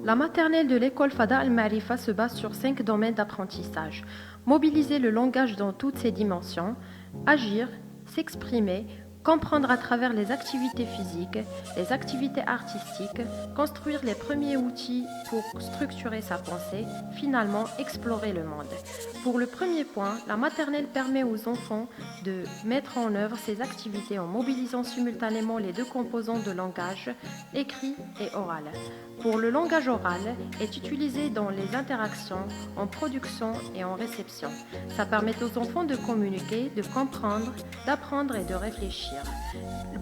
La maternelle de l'école Fada Al-Marifa se base sur 5 domaines d'apprentissage. Mobiliser le langage dans toutes ses dimensions, agir, s'exprimer, comprendre à travers les activités physiques, les activités artistiques, construire les premiers outils pour structurer sa pensée, finalement explorer le monde. Pour le premier point, la maternelle permet aux enfants de mettre en œuvre ces activités en mobilisant simultanément les deux composants de langage, écrit et oral. Pour le langage oral, est utilisé dans les interactions, en production et en réception. Ça permet aux enfants de communiquer, de comprendre, d'apprendre et de réfléchir.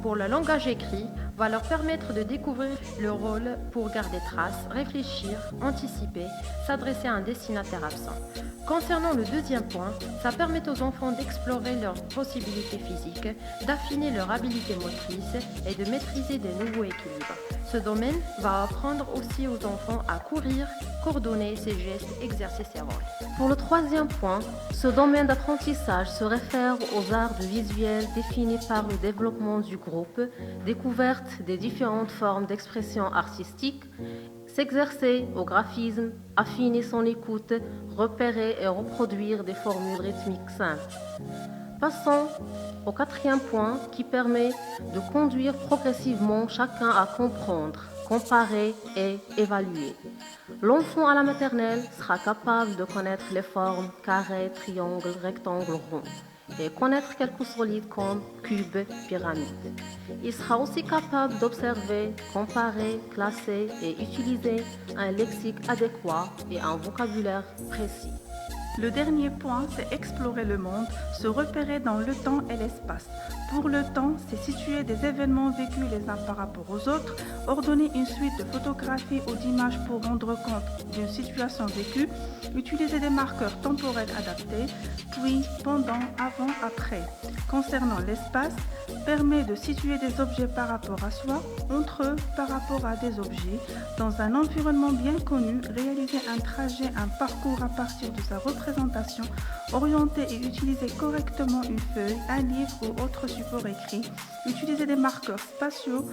Pour le langage écrit, va leur permettre de découvrir le rôle pour garder trace, réfléchir, anticiper, s'adresser à un destinataire absent. Concernant le deuxième point, ça permet aux enfants d'explorer leurs possibilités physiques, d'affiner leur habileté motrice et de maîtriser des nouveaux équilibres. Ce domaine va apprendre aussi aux enfants à courir, coordonner ses gestes, exercer ses rôles. Pour le troisième point, ce domaine d'apprentissage se réfère aux arts du visuel définis par le développement du groupe, découverte des différentes formes d'expression artistique, s'exercer au graphisme, affiner son écoute, repérer et reproduire des formules rythmiques simples. Passons au quatrième point qui permet de conduire progressivement chacun à comprendre, comparer et évaluer. L'enfant à la maternelle sera capable de connaître les formes carré, triangle, rectangle, rond et connaître quelques solides comme cube, pyramide. Il sera aussi capable d'observer, comparer, classer et utiliser un lexique adéquat et un vocabulaire précis. Le dernier point, c'est explorer le monde, se repérer dans le temps et l'espace. Pour le temps, c'est situer des événements vécus les uns par rapport aux autres, ordonner une suite de photographies ou d'images pour rendre compte d'une situation vécue, utiliser des marqueurs temporels adaptés, puis, pendant, avant, après. Concernant l'espace, permet de situer des objets par rapport à soi, entre eux par rapport à des objets, dans un environnement bien connu, réaliser un trajet, un parcours à partir de sa représentation, orienter et utiliser correctement une feuille, un livre ou autre support écrit, utiliser des marqueurs spatiaux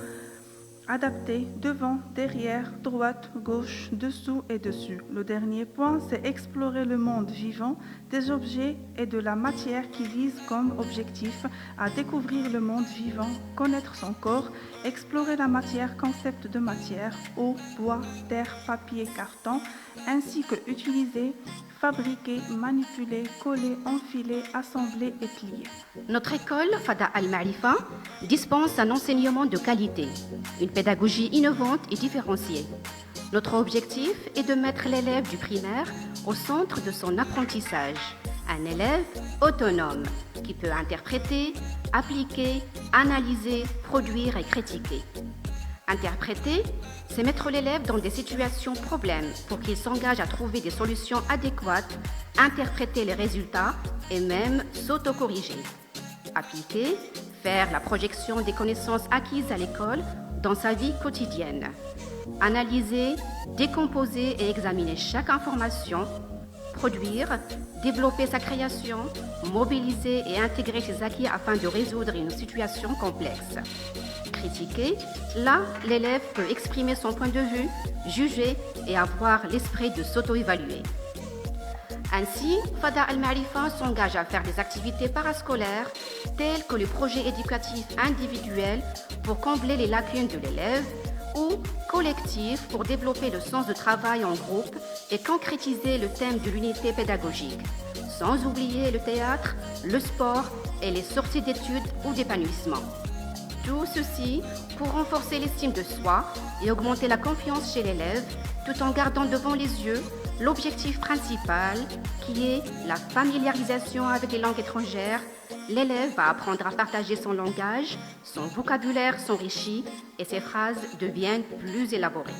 adaptés devant, derrière, droite, gauche, dessous et dessus. Le dernier point, c'est explorer le monde vivant des objets et de la matière qui vise comme objectif à découvrir le monde vivant, connaître son corps, explorer la matière, concept de matière, eau, bois, terre, papier, carton, ainsi que utiliser, fabriquer, manipuler, coller, enfiler, assembler et plier. Notre école Fada Al-Marifa dispense un enseignement de qualité, une pédagogie innovante et différenciée. Notre objectif est de mettre l'élève du primaire au centre de son apprentissage, un élève autonome qui peut interpréter, appliquer, analyser, produire et critiquer. Interpréter, c'est mettre l'élève dans des situations problèmes pour qu'il s'engage à trouver des solutions adéquates, interpréter les résultats et même s'autocorriger. Appliquer, faire la projection des connaissances acquises à l'école dans sa vie quotidienne. Analyser, décomposer et examiner chaque information. Produire, développer sa création, mobiliser et intégrer ses acquis afin de résoudre une situation complexe. Critiquer, là, l'élève peut exprimer son point de vue, juger et avoir l'esprit de s'auto-évaluer. Ainsi, Fada Al-Marifa s'engage à faire des activités parascolaires telles que les projets éducatifs individuels pour combler les lacunes de l'élève ou collectifs pour développer le sens de travail en groupe et concrétiser le thème de l'unité pédagogique, sans oublier le théâtre, le sport et les sorties d'études ou d'épanouissement. Tout ceci pour renforcer l'estime de soi et augmenter la confiance chez l'élève, tout en gardant devant les yeux l'objectif principal qui est la familiarisation avec les langues étrangères. L'élève va apprendre à partager son langage, son vocabulaire s'enrichit et ses phrases deviennent plus élaborées.